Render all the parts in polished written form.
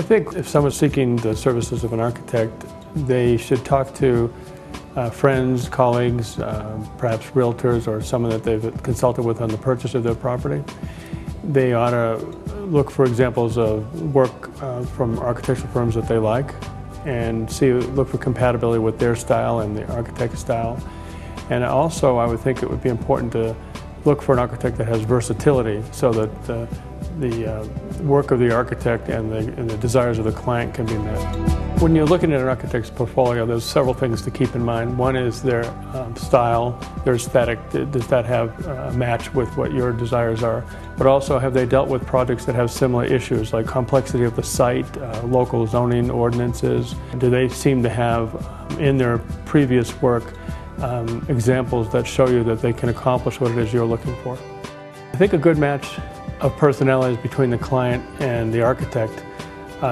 think if someone's seeking the services of an architect, they should talk to friends, colleagues, perhaps realtors or someone that they've consulted with on the purchase of their property. They ought to look for examples of work from architectural firms that they like and look for compatibility with their style and the architect's style. And also, I would think it would be important to look for an architect that has versatility so that the work of the architect and the desires of the client can be met. When you're looking at an architect's portfolio, there's several things to keep in mind. One is their style, their aesthetic. Does that have a match with what your desires are? But also, have they dealt with projects that have similar issues like complexity of the site, local zoning ordinances? Do they seem to have in their previous work examples that show you that they can accomplish what it is you're looking for? I think a good match of personalities between the client and the architect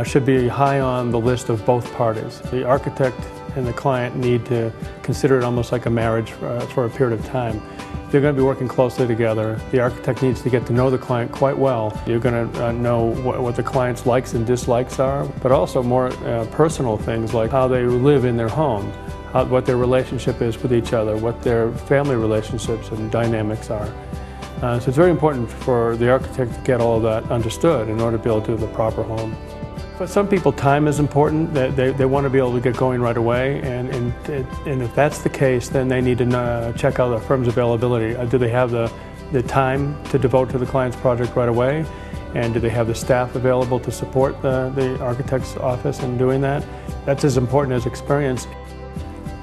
should be high on the list of both parties. The architect and the client need to consider it almost like a marriage for a period of time. They're going to be working closely together. The architect needs to get to know the client quite well. You're going to know what the client's likes and dislikes are, but also more personal things like how they live in their home, what their relationship is with each other, what their family relationships and dynamics are. So it's very important for the architect to get all of that understood in order to be able to do the proper home. For some people, time is important. They want to be able to get going right away, and if that's the case, then they need to check out the firm's availability. Do they have the time to devote to the client's project right away? And do they have the staff available to support the architect's office in doing that? That's as important as experience.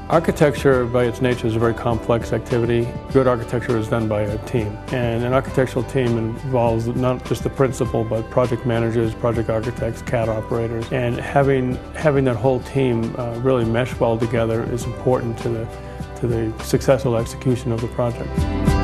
Architecture, by its nature, is a very complex activity. Good architecture is done by a team, and an architectural team involves not just the principal, but project managers, project architects, CAD operators, and having that whole team really mesh well together is important to the successful execution of the project.